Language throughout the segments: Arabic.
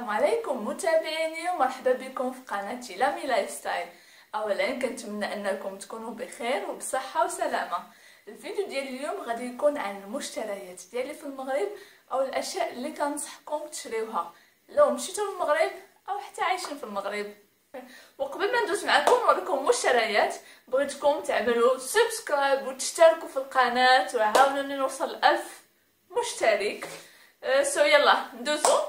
السلام عليكم متابعيني ومرحبا بكم في قناتي لامي لايف ستايل. اولا كنتمنى انكم تكونوا بخير وبصحه وسلامه. الفيديو ديال اليوم غادي يكون عن المشتريات ديالي في المغرب او الاشياء اللي كنصحكم تشريوها لو مشيتوا للمغرب او حتى عايشين في المغرب. وقبل ما ندوز معكم نوريكم مشتريات، بغيتكم تعملوا سبسكرايب وتشتركوا في القناه وعاونوني نوصل 1000 مشترك. يلا ندوزو.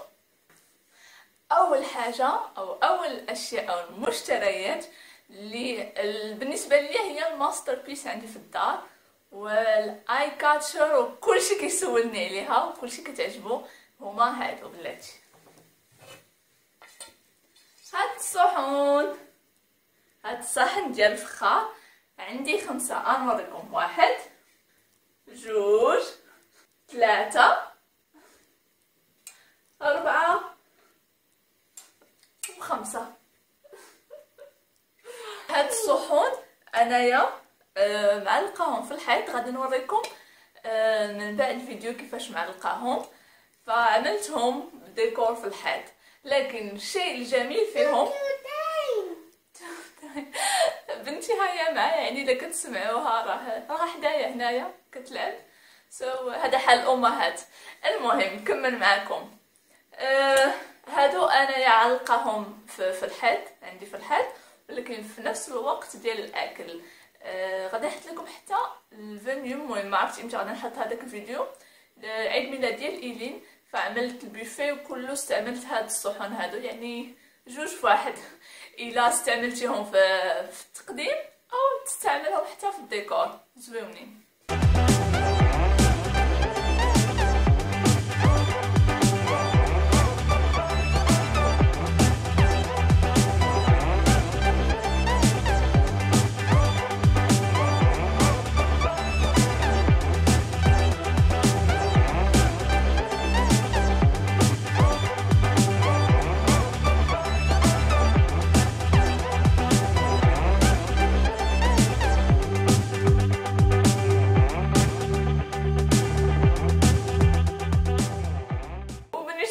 اول حاجه او اول الاشياء او المشتريات اللي بالنسبه لي هي الماستر بيس عندي في الدار والاي كاتشر وكلشي كيسولني عليها وكلشي كتعجبو، هما هادو بلاتي. هاد الصحون، هاد الصحن ديال الفخار عندي 5. غنوريكم 1 2 3 4 و5. هاد الصحون انايا معلقاهم في الحيط، غادي نوريكم من بعد الفيديو كيفاش معلقاهم. فعملتهم ديكور في الحيط، لكن الشيء الجميل فيهم بنتي هيا معايا، يعني الا كتسمعوها راه حدايا هنايا كتلعب. هذا حال الامهات. المهم نكمل معكم. هادو انايا علقاهم في الحيط عندي في الحيط، ولكن في نفس الوقت ديال الاكل. غادي نحط لكم حتى الفيديو، المهم ما عرفتش امتى غادي نحط هذاك الفيديو. عيد ميلاد ديال ايلين فعملت البوفيه وكله استعملت هاد الصحون هادو، يعني 2 في 1. الا استعملتيهم في التقديم او تستعملهم حتى في الديكور زويونين.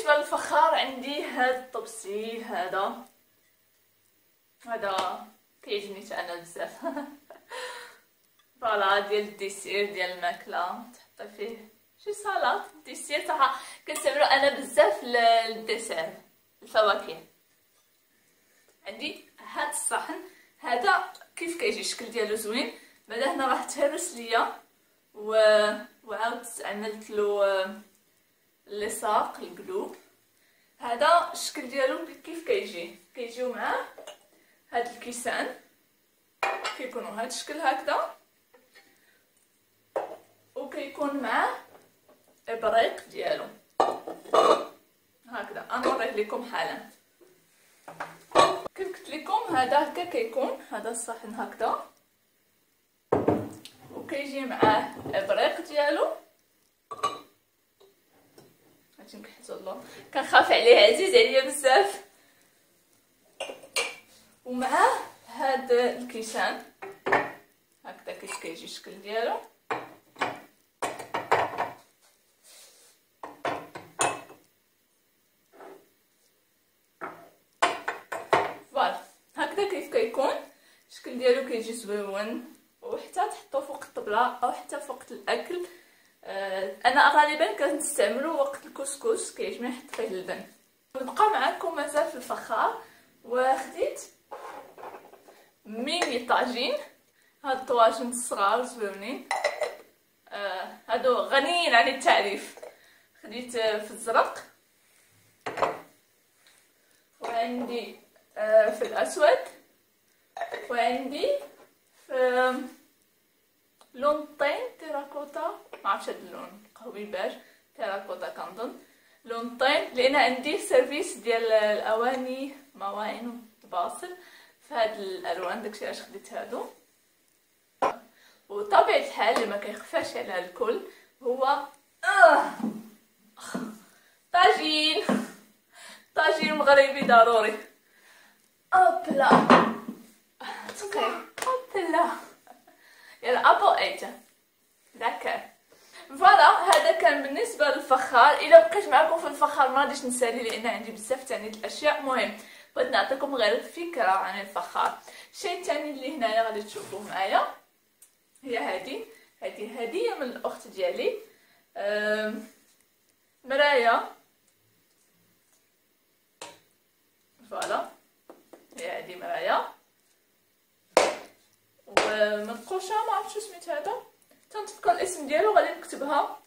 الفخار عندي هاد الطبسيل هذا كيعجبني حتى انا بزاف. فوالا ديال الديسير ديال الماكله، تحطي فيه شي سلطه ديسير صراحه كنستعملو انا بزاف للديسير الفواكه. عندي هاد الصحن هذا كيف كيجي الشكل ديالو زوين. بعدا هنا راه تهرس ليا وعاود عملت له اللصاق القلوب. هذا الشكل ديالو كيف كيجيو معاه هاد الكيسان، كيكونوا هاد الشكل هكذا، وكيكون معاه ابريق ديالو هكذا. غنوريه لكم حالا. كيف قلت لكم هذا هكا كيكون هذا الصحن هكذا، وكيجي معاه ابريق ديالو. الله كنخاف عليه، عزيز عليا بزاف. ومعاه هاد الكيسان هكذا كيف كيجي الشكل ديالو. فوالا هكذا كيف كيكون الشكل ديالو، كيجي زويون. وحتى تحطوه فوق الطبله او حتى فوق الاكل. انا غالبا كنستعملو وقت الكسكس، كيعجبني نحط فيه اللبن. نبقى معكم مازال في الفخار، وخديت ميني طاجين. هاد الطواجن الصغار زويونين، هادو غنيين عن التعريف. خديت في الزرق، وعندي في الاسود، وعندي في لون طين تيراكوتا، ما عرفتش هاد اللون قهوي باج تيراكوتا كنظن لون طين، لان عندي سيرفيس ديال الاواني مواعين وطباصل فهاد الالوان، داكشي علاش خديت هادو. وطبيعة الحال اللي ما كيخفاش على الكل هو طاجين مغربي ضروري. اوبلا اوبلا يلا ابو ايتا داكر. فوالا هذا كان بالنسبه الفخار. الا بقيت معكم في الفخار ما غاديش نسالي لان عندي بزاف تاني الاشياء. مهم بغيت نعطيكم غير فكره عن الفخار. الشيء الثاني اللي هنايا غادي تشوفوه معايا هي هذه هديه من الاخت ديالي، مرايه. فوالا هي هذه مرايه ومنقوشه، ما عرفتش شو سميت هذا، تنتذكر الاسم ديالو غادي نكتبها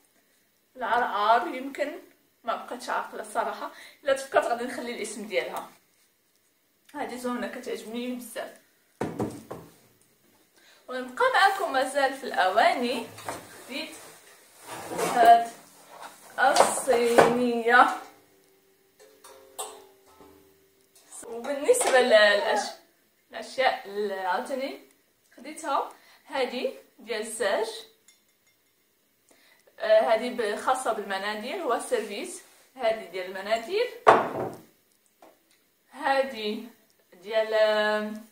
العرعار، يمكن ما بقيتش عاقله الصراحه، الا تفكرت غادي نخلي الاسم ديالها. هذه زوينه كتعجبني بزاف. ونبقى معكم مازال في الاواني. خديت هاد الصينيه، وبالنسبه للاشياء اللي عاوتاني خديتها هذه ديال الزاج، هذه خاصه بالمناديل، هو سيرفيس. هذه ديال المناديل، هذه ديال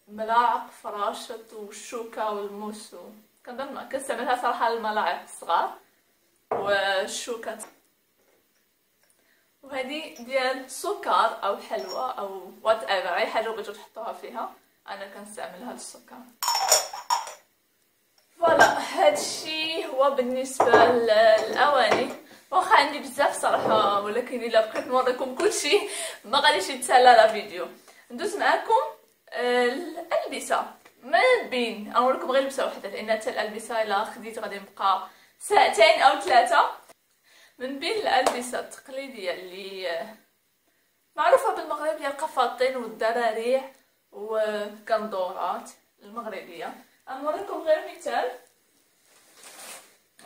ملاعق فراشة والشوكة والموس، كنظن كنستعملها صراحة الملاعق الصغار والشوكة. وهذه ديال السكر او حلوى او وات ايفر، اي حاجه بغيتو تحطوها فيها، انا كنستعملها للسكر. فوالا هادشي هو بالنسبه للاواني. واخا عندي بزاف صراحه، ولكن الا بقيت نوريكم كلشي ما غاديش يتسالى لا فيديو. ندوز معكم الالبسه. ما بين نوريكم غير لبسه وحده، لان حتى الالبسه الا خديت غادي نبقى ساعتين او 3. من بين الالبسه التقليديه اللي معروفه بالمغرب هي القفاطين والدراريع والكندورات المغربيه. نوريكم غير مثال،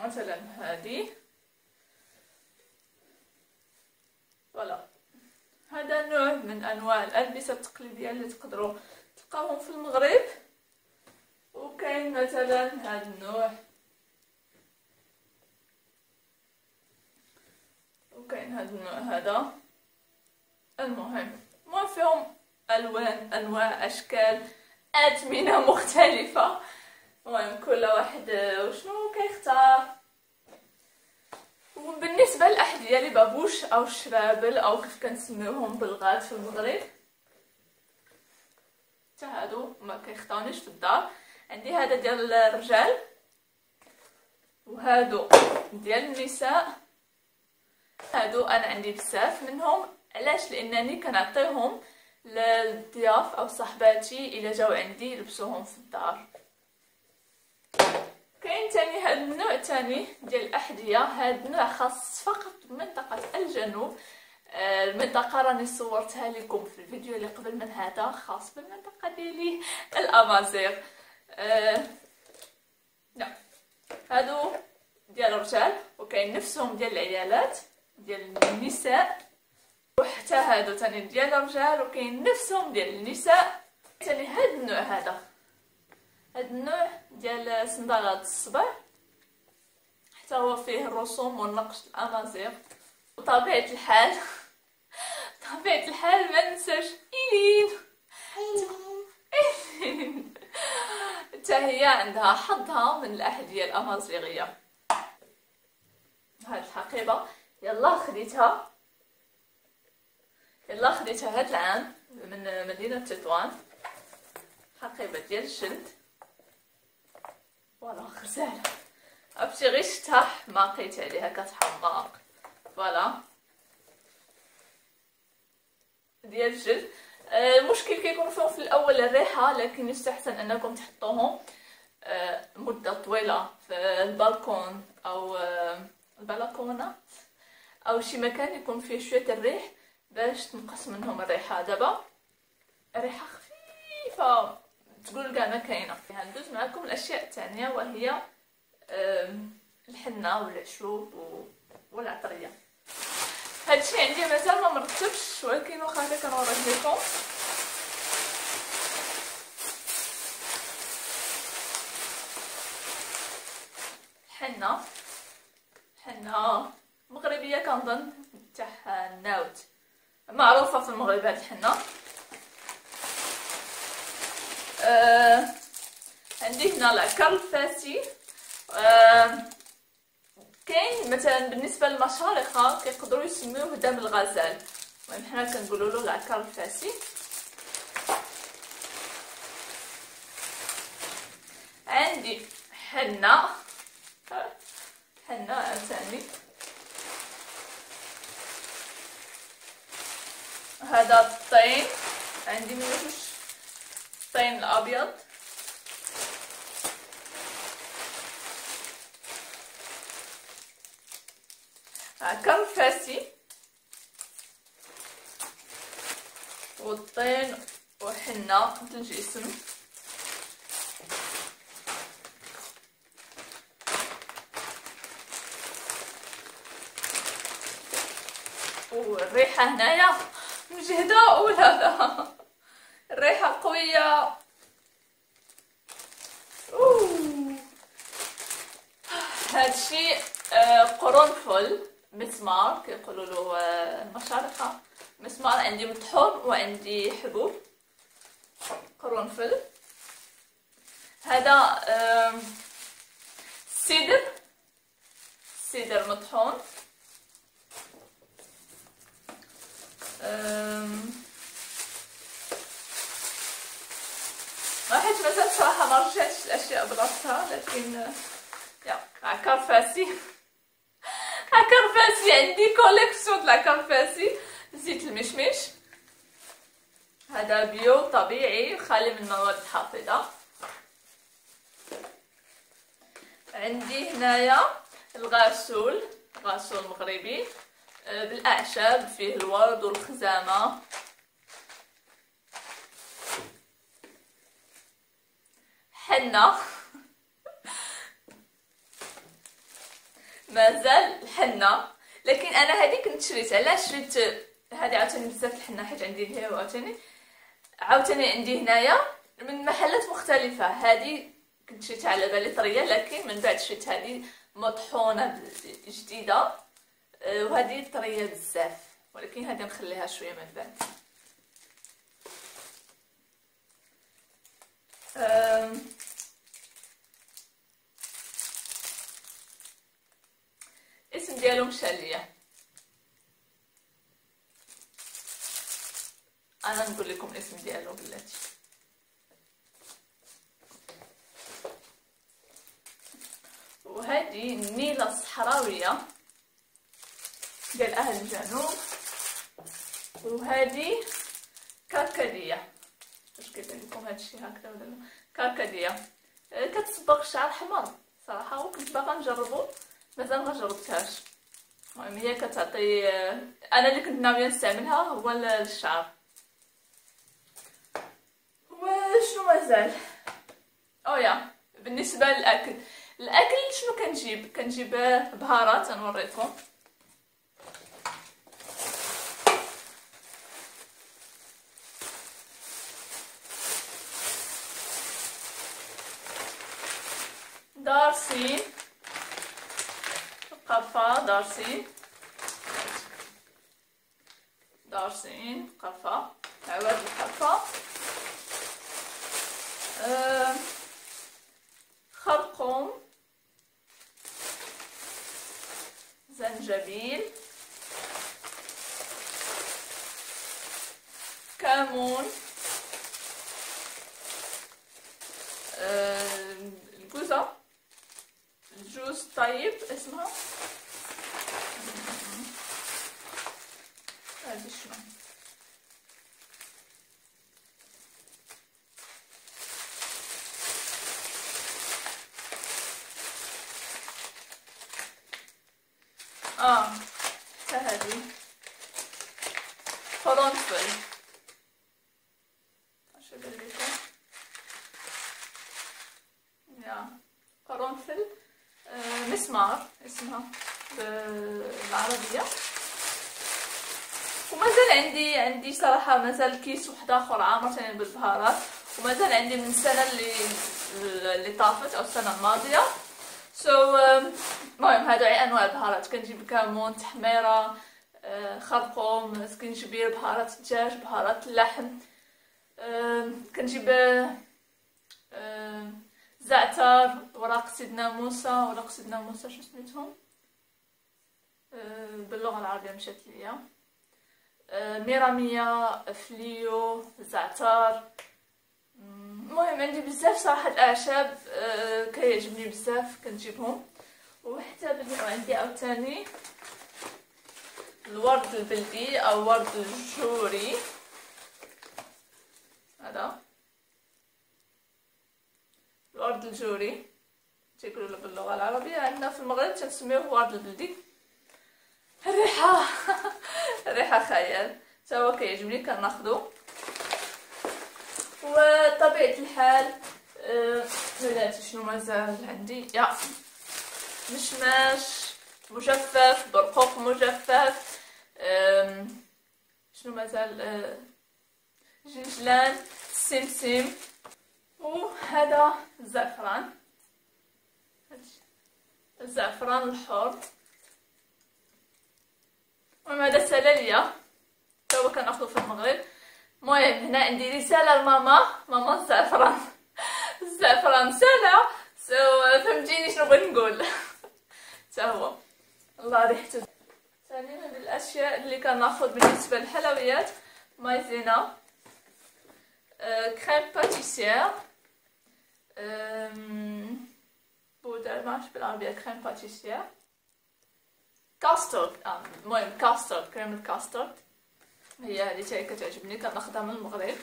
مثلا هذه. فوالا هذا نوع من انواع الالبسه التقليديه اللي تقدروا تلقاوهم في المغرب. وكاين مثلا هذا النوع، وكاين هذا النوع هذا. المهم فيهم الوان، انواع، اشكال، اثمنه مختلفه. المهم كل واحد وشنو كيختار. وبالنسبه للاحذيه اللي بابوش او الشرابل او كيف كنسميوهم بالغات في المغرب، حتى هادو ما كيخطاونيش في الدار. عندي هذا ديال الرجال وهادو ديال النساء. هادو انا عندي بزاف منهم. علاش؟ لانني كنعطيهم للضياف او صحباتي الا جاو عندي يلبسوهم في الدار. كاين تاني هاد النوع تاني ديال الاحذيه. هاد النوع خاص فقط بمنطقه الجنوب. المنطقه راني صورتها لكم في الفيديو اللي قبل من هذا، خاص بالمنطقه ديالي الامازيغ. لا هادو ديال الرجال، وكاين نفسهم ديال العيالات ديال النساء، وحتى هادو تاني ديال الرجال وكاين نفسهم ديال النساء. تاني هاد النوع هذا، هاد النوع ديال صندالات الصبع، حتى هو فيه الرسوم والنقش الامازيغ. وطبيعة الحال طبيعة الحال ما ننساش إيلين حتى هي عندها حظها من الاحذيه الامازيغيه. هاد الحقيبه يلا خديتها هاد العام من مدينه تطوان، حقيبه ديال الجلد. فوالا غزاله، عرفتي غير شتها حماقيت عليها كتحماق. فوالا ديال الجلد. المشكل كيكون فيهم في الاول الريحه، لكن يستحسن انكم تحطوهم مده طويله في البالكون او البلكونه او شي مكان يكون فيه شويه الريح باش تنقص منهم الريحه. دابا ريحه خفيفه تقول كاع ما كاينه. ندوز معكم الاشياء الثانيه وهي الحنه والعشوب والعطريه. هادشي عندي مازال ما مرتبش، ولكن واخا هكا كنوريه لكم. حنه مغربيه كنظن تاع الناوت، معروفه في المغرب هاد الحنه. عندي هنا العكر الفاسي. كاين مثلا بالنسبه للمشارقه كيقدروا يسميوه دم الغزال، المهم حنا كنقولوا له العكر الفاسي. عندي حنه عاوتاني، هذا الطين، عندي منه جوج، الطين الابيض، عكر فاسي والطين وحنة مثل الجسم. والريحة هنايا مجهدة ولا لا، الريحة قوية. هادشي قرنفل، مسمار كيقولوا له المشارقة، مسمار. عندي مطحون وعندي حبوب قرنفل. هذا سيدر مطحون. حيت مازال صراحة ما رجعتش الاشياء بلاصتها، لكن يا عكر فاسي عكر فاسي، عندي كوليكسيون د العكر فاسي. زيت المشمش، هذا بيو طبيعي خالي من المواد الحافظة. عندي هنايا الغاسول مغربي بالاعشاب، فيه الورد والخزامة. حنة مازال الحنة، لكن انا هذه كنت شريت. علاش شريت هذه عاوتاني بزاف الحنة؟ حيت عندي هي عاوتاني عندي هنايا من محلات مختلفة. هذه كنت شريتها على بالي طريه، لكن من بعد شريت هذه مطحونه جديده، وهذه طريه بزاف، ولكن هذه نخليها شويه من بعد. اسم ديالو مشى ليا، انا نقول لكم الاسم ديالو بلاتي. وهذه النيله الصحراويه ديال اهل الجنوب، وهذه كركديه. واش كيبان لكم هادشي هكذا ولا لا؟ كركديه كتصبغ الشعر احمر صراحه، وكنت باغا نجربو، مازال ما جربتهاش. المهم هي كتعطي، انا اللي كنت ناويه نستعملها هو للشعر. وشنو مازال؟ اويا بالنسبه للاكل، شنو كنجيب بهارات نوريكم. دارسين، قرفة، دارسين قرفة، عواد القرفة، خرقوم، زنجبيل، كمون، الجوزة، الجوز طيب اسمها، هذه شنو؟ هذه قرنفل، اش يبان لكم؟ يا قرنفل، مسمار اسمها بالعربيه. ومازال عندي صراحه مازال كيس واحد اخر عامر ثاني بالبهارات، ومازال عندي من السنه اللي طافت او السنه الماضيه. المهم هادو انواع البهارات. كنجيب كمون، تحميره، خرقوم، سكنجبير، بهارات الدجاج، بهارات اللحم، كنجيب زعتر، ورق سيدنا موسى شو سميتهم، باللغه العربيه مشات ليا. ميراميه، فليو، زعتر. المهم عندي بزاف صراحه الاعشاب كيعجبني بزاف كنجيبهم. وحتى عندي عاوتاني الورد البلدي او ورد الجوري. هذا الورد الجوري تيقولوا له باللغه العربيه، عندنا في المغرب تنسميوه ورد البلدي. الريحه الريحه خيال، حتى هو كيعجبني كناخذو. وطبيعه الحال بلاتي شنو مازال عندي؟ يا مشماش مجفف، برقوق مجفف، شنو مازال؟ جنجلان، سمسم، وهذا الزعفران، الزعفران الحر. المهم هذا سالا ليا تا هو كناخذو في المغرب. المهم هنا عندي رساله لماما الزعفران الزعفران سالا، فهمتيني شنو بغيت نقول حتى هو الله ريحته. ثاني من الاشياء اللي كناخذ بالنسبه للحلويات مايزينا، كريم باتيسير، بودر ما عرفتش بالعربيه كريم باتيسير، كاسترد. المهم كاسترد، كريمه كاسترد هي هذه حتى كتعجبني كناخذها من المغرب.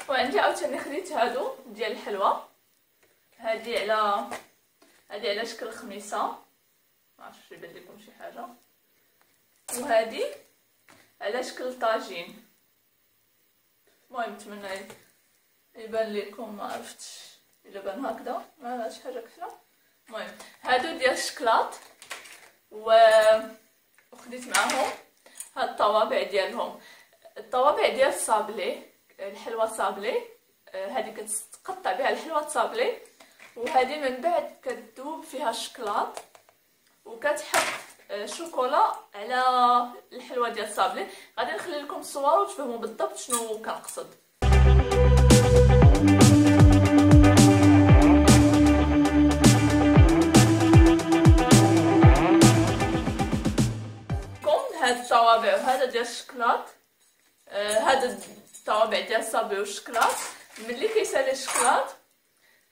وعندي عاوتاني خديت هادو ديال الحلوى، هذه على شكل خميسه، ما عرفتش يبان لكم شي حاجه، وهذه على شكل طاجين. المهم نتمنى يبان لكم، ما عرفتش الا بان هكذا ما شي حاجه كثيره. المهم هادو ديال الشكلاط، وخديت معاهم هاد الطوابع ديالهم، الطوابع ديال الصابلي، الحلوى صابلي، هذه كتقطع بها الحلوى صابلي، وهذه من بعد كتذوب فيها الشكلاط وكتحط شوكولا على الحلوى ديال الصابلي. غادي نخلي لكم الصور وتفهموا بالضبط شنو كنقصد. هاد الطوابع وهذا ديال الشكلاط، هاد الطوابع ديال الصابلي والشكلاط ملي كيسالي الشكلاط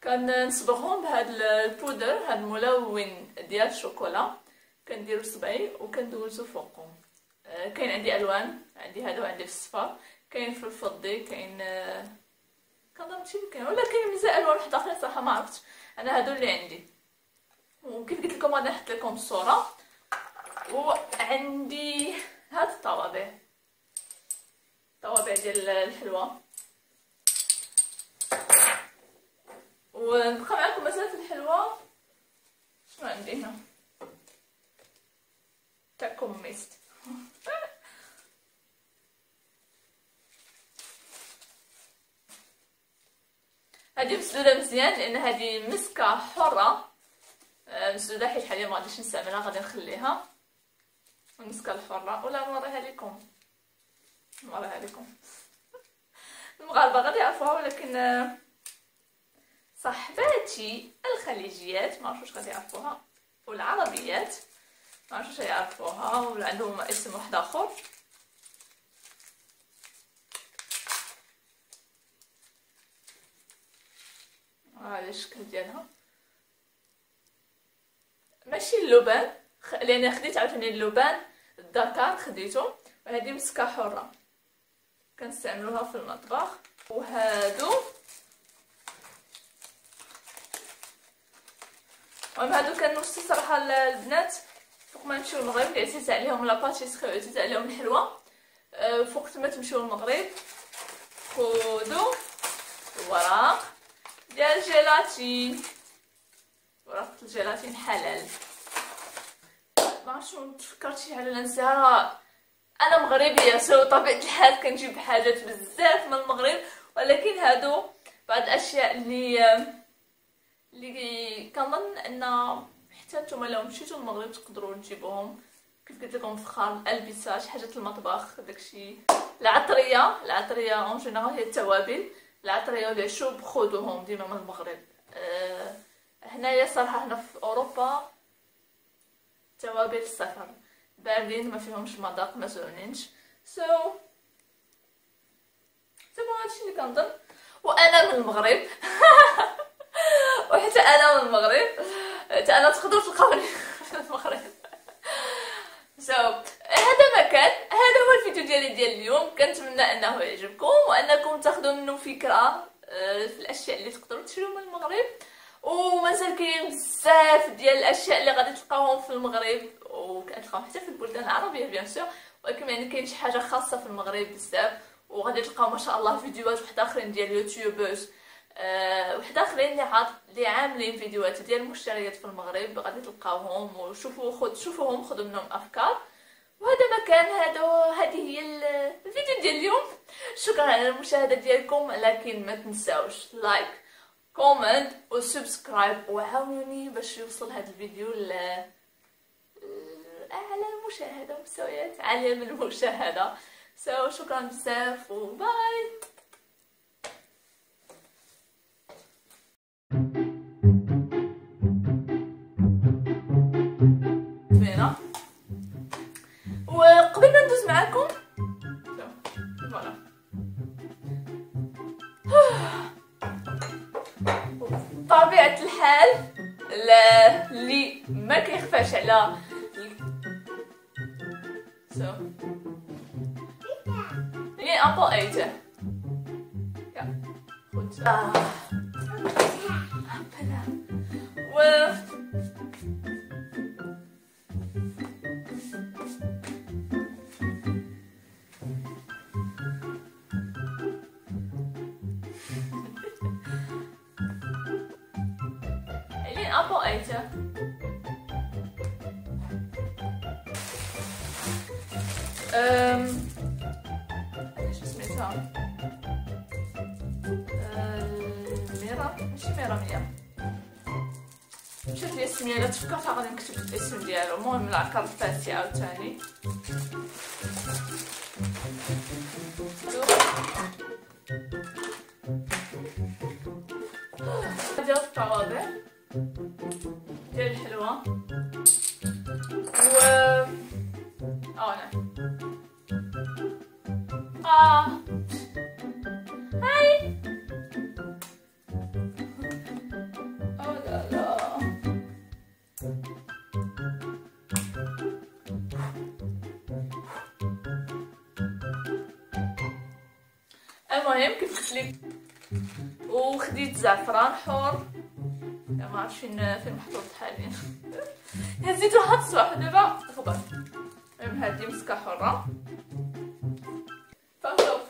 كنصبغهم بهاد البودر، هاد الملون ديال الشوكولا، كنديرو صبعي وكندوزو فوقهم. كاين عندي الوان، عندي هذا وعندي في الصفر، كاين في الفضي، كاين كنظن شي كاين، ولا كاين مزال الوان واحده اخرى صراحه ما عرفتش. انا هادو اللي عندي، وكيف قلت لكم غادي نحط لكم الصوره. وعندي هاد الطوابع ديال الحلوى. ونبقى معكم مثلا في الحلوى. شنو عندي هنا؟ تاكم ميست هذه مسدوده مزيان لان هذه مسكه حره، مسدوده حيت حاليا ما غاديش نستعملها، غادي نخليها. المسكه الحره ولا نوريها لكم المغاربه غادي يعرفوها، ولكن صاحباتي الخليجيات ما عرفوش غادي يعرفوها، والعربيات ما عرفوش يعرفوها، ولا عندهم اسم واحد اخر. هذا الشكل ديالها، ماشي اللبان لان خديت عاوتاني اللبان الدكار خديته، وهذه مسكه حره كنستعملوها في المطبخ. وهادو كنوصي صراحه البنات فوق ما نمشيو المغرب اللي عزيز عليهم لا باتيسري وعزيز عليهم الحلوى، فوق ما تمشيو المغرب خذوا وراق ديال الجيلاتين، ورقه الجيلاتين حلال. ما عرفتش تفكرت شي حاجه ننساها، انا مغربيه سو طبيعه الحال كنجيب حاجات بزاف من المغرب، ولكن هادو بعض الاشياء اللي كنظن ان حتى نتوما لو مشيتو للمغرب تقدروا تجيبوهم. كيف قلت لكم فخار الالبسه، شي حاجه المطبخ، داكشي العطريه اون جينيرال هي التوابل، العطريه والعشوب خذوهم ديما من المغرب. هنايا صراحه هنا في اوروبا توابل السفر باردين ما فيهمش مذاق، ما زوينينش. صافي هادشي اللي كنظن. وانا من المغرب وحتى انا من المغرب، حتى انا تقدروا تلقاوني في المغرب. هذا هو الفيديو ديال اليوم. كنتمنى انه يعجبكم وانكم تاخذوا منه فكره في الاشياء اللي تقدروا تشريو من المغرب. ومازال كاين بزاف ديال الاشياء اللي غادي تلقاوهم في المغرب وكتلقاوهم حتى في البلدان العربيه بيان سور، ولكن يعني كاين شي حاجه خاصه في المغرب بزاف. وغادي تلقاو ما شاء الله فيديوهات واحد اخرين ديال يوتيوبرز واحد اخرين اللي عاملين فيديوهات ديال المشتريات في المغرب، غادي تلقاوهم شوفوهم خذوا منهم افكار. وهذا ما كان هذه هي الفيديو ديال اليوم. شكرا على المشاهده ديالكم، لكن ما تنساوش لايك كومنت وسبسكرايب وعاونوني باش يوصل هذا الفيديو اعلى المشاهده، مستويات عاليه من المشاهده. شكرا بزاف وباي. زوينه. وقبل ما ندوز معاكم فوالا بطبيعه الحال اللي ما كيخفاش على هي ابل ايتر يا خد و ابل ايتر شو سميتها؟ ميرا، ماشي ميرا ميا، مشات لي السميه، الا تفكرتها غادي نكتب الاسم ديالو. المهم العقار الفاتي عاوتاني. ديال الطوابع ديال الحلوى و هاي لا لا المهم كيف قلت لك. وخديت زعفران حور، ما عرفتش فين محطوط حاليا. هزيت واحد الصباح دابا خبر. المهم هادي مسكه حره. فشوف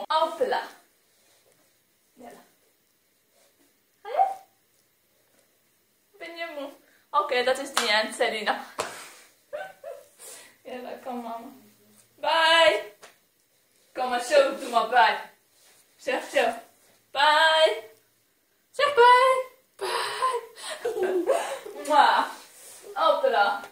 Opla. Yalla. Allez. Benjamin. Oké, dat is die end, Selina. Yalla, kom mama. Bye. Kom maar zo, doe maar bye. Zeg zo. Bye. Zeg bye. Bye. Mwah. Opla.